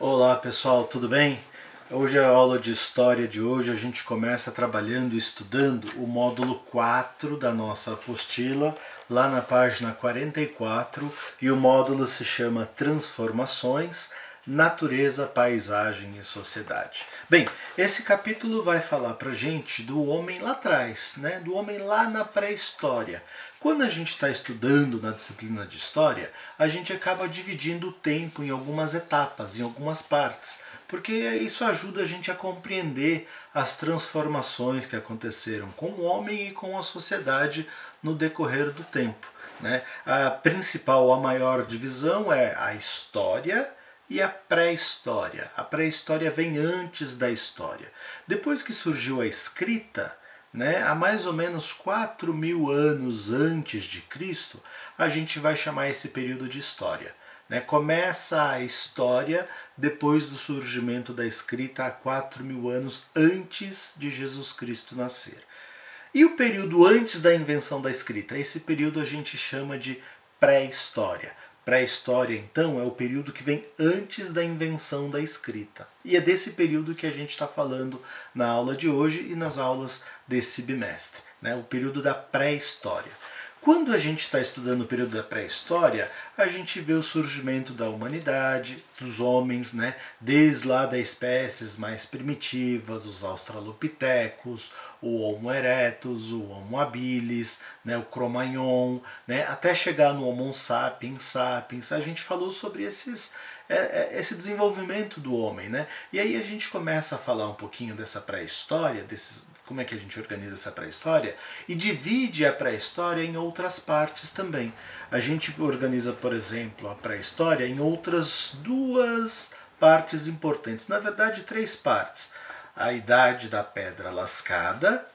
Olá pessoal, tudo bem? Hoje é a aula de história de hoje. A gente começa trabalhando e estudando o módulo 4 da nossa apostila, lá na página 44, e o módulo se chama Transformações, Natureza, Paisagem e Sociedade. Bem, esse capítulo vai falar pra gente do homem lá atrás, né? Do homem lá na pré-história. Quando a gente está estudando na disciplina de história, a gente acaba dividindo o tempo em algumas etapas, em algumas partes, porque isso ajuda a gente a compreender as transformações que aconteceram com o homem e com a sociedade no decorrer do tempo. Né? A principal, a maior divisão é a história e a pré-história. A pré-história vem antes da história. Depois que surgiu a escrita, né, há mais ou menos 4.000 anos antes de Cristo, a gente vai chamar esse período de história. Né? Começa a história depois do surgimento da escrita há 4.000 anos antes de Jesus Cristo nascer. E o período antes da invenção da escrita? Esse período a gente chama de pré-história. Pré-história, então, é o período que vem antes da invenção da escrita. E é desse período que a gente está falando na aula de hoje e nas aulas desse bimestre, né? O período da pré-história. Quando a gente está estudando o período da pré-história, a gente vê o surgimento da humanidade, dos homens, né? Desde lá das espécies mais primitivas, os australopitecos, o Homo erectus, o Homo habilis, né? O Cro-Magnon, né? Até chegar no Homo sapiens sapiens. A gente falou sobre esse desenvolvimento do homem, né? E aí a gente começa a falar um pouquinho dessa pré-história, como é que a gente organiza essa pré-história, e divide a pré-história em outras partes também. A gente organiza, por exemplo, a pré-história em outras duas partes importantes, na verdade, três partes: a idade da pedra lascada,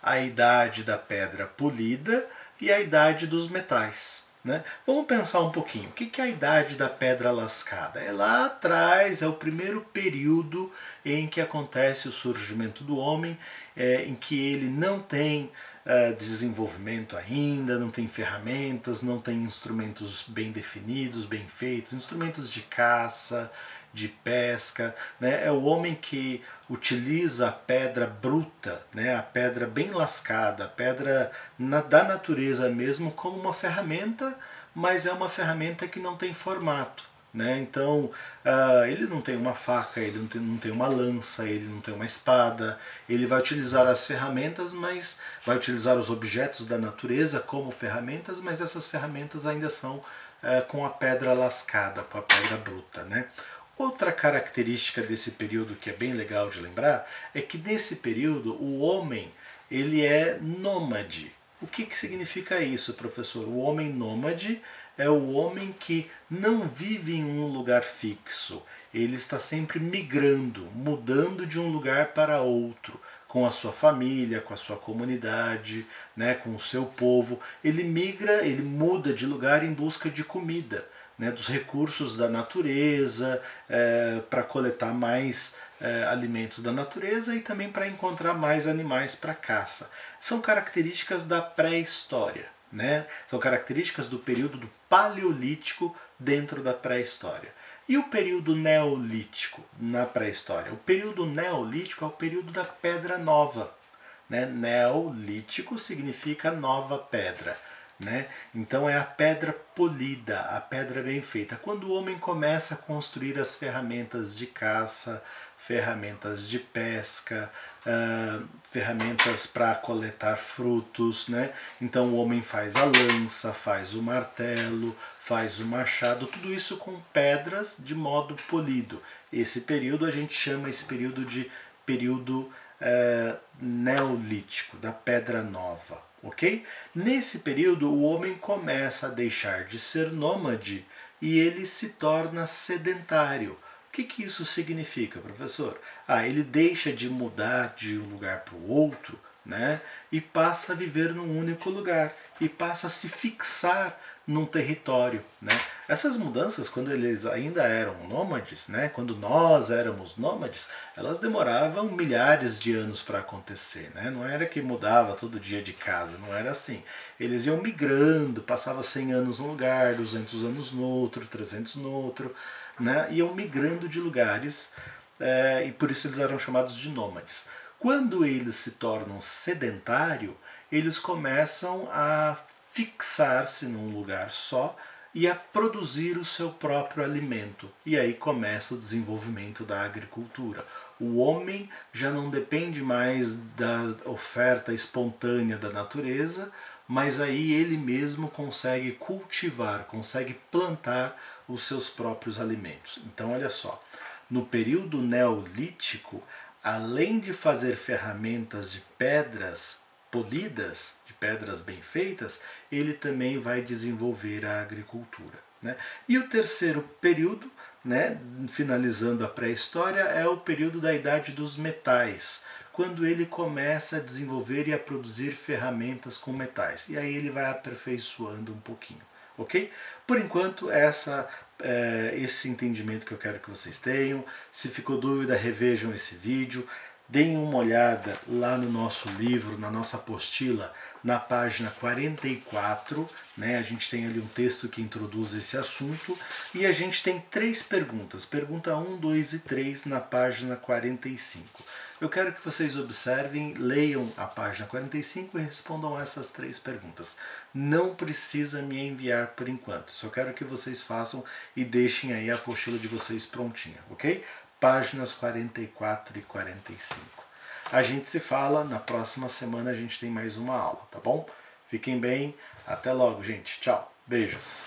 a idade da pedra polida e a idade dos metais. Né? Vamos pensar um pouquinho. O que é a idade da pedra lascada? É lá atrás, é o primeiro período em que acontece o surgimento do homem, em que ele não tem desenvolvimento ainda, não tem ferramentas, não tem instrumentos bem definidos, bem feitos, instrumentos de caça, de pesca. Né? É o homem que utiliza a pedra bruta, né? A pedra bem lascada, a pedra da natureza mesmo, como uma ferramenta, mas é uma ferramenta que não tem formato. Né? Então, ele não tem uma faca, ele não tem uma lança, ele não tem uma espada. Ele vai utilizar as ferramentas, mas vai utilizar os objetos da natureza como ferramentas, mas essas ferramentas ainda são com a pedra lascada, com a pedra bruta. Né? Outra característica desse período que é bem legal de lembrar é que nesse período o homem ele é nômade. O que significa isso, professor? O homem nômade é o homem que não vive em um lugar fixo. Ele está sempre migrando, mudando de um lugar para outro, com a sua família, com a sua comunidade, né, com o seu povo. Ele migra, ele muda de lugar em busca de comida. Né, dos recursos da natureza, para coletar mais alimentos da natureza e também para encontrar mais animais para caça. São características da pré-história. Né? São características do período do Paleolítico dentro da pré-história. E o período Neolítico na pré-história? O período Neolítico é o período da Pedra Nova. Né? Neolítico significa nova pedra. Né? Então é a pedra polida, a pedra bem feita. Quando o homem começa a construir as ferramentas de caça, ferramentas de pesca, ferramentas para coletar frutos, né? Então o homem faz a lança, faz o martelo, faz o machado, tudo isso com pedras de modo polido. Esse período a gente chama esse período de período neolítico, da pedra nova. Ok? Nesse período, o homem começa a deixar de ser nômade e ele se torna sedentário. O que isso significa, professor? Ele deixa de mudar de um lugar para o outro, né? E passa a viver num único lugar e passa a se fixar num território, né? Essas mudanças, quando eles ainda eram nômades, né? Quando nós éramos nômades, elas demoravam milhares de anos para acontecer, né? Não era que mudava todo dia de casa, não era assim. Eles iam migrando, passava 100 anos num lugar, 200 anos no outro, 300 no outro, né, iam migrando de lugares, e por isso eles eram chamados de nômades. Quando eles se tornam sedentários, eles começam a fixar-se num lugar só e a produzir o seu próprio alimento. E aí começa o desenvolvimento da agricultura. O homem já não depende mais da oferta espontânea da natureza, mas aí ele mesmo consegue cultivar, consegue plantar os seus próprios alimentos. Então, olha só, no período neolítico, além de fazer ferramentas de pedras polidas, de pedras bem feitas, ele também vai desenvolver a agricultura. Né? E o terceiro período, né, finalizando a pré-história, é o período da Idade dos Metais, quando ele começa a desenvolver e a produzir ferramentas com metais. E aí ele vai aperfeiçoando um pouquinho. Ok? Por enquanto, esse entendimento que eu quero que vocês tenham. Se ficou dúvida, revejam esse vídeo. Deem uma olhada lá no nosso livro, na nossa apostila, na página 44, né? A gente tem ali um texto que introduz esse assunto e a gente tem 3 perguntas, pergunta 1, 2 e 3 na página 45. Eu quero que vocês observem, leiam a página 45 e respondam essas 3 perguntas. Não precisa me enviar por enquanto, só quero que vocês façam e deixem aí a apostila de vocês prontinha, ok? Páginas 44 e 45. A gente se fala, na próxima semana a gente tem mais uma aula, tá bom? Fiquem bem, até logo, gente. Tchau, beijos.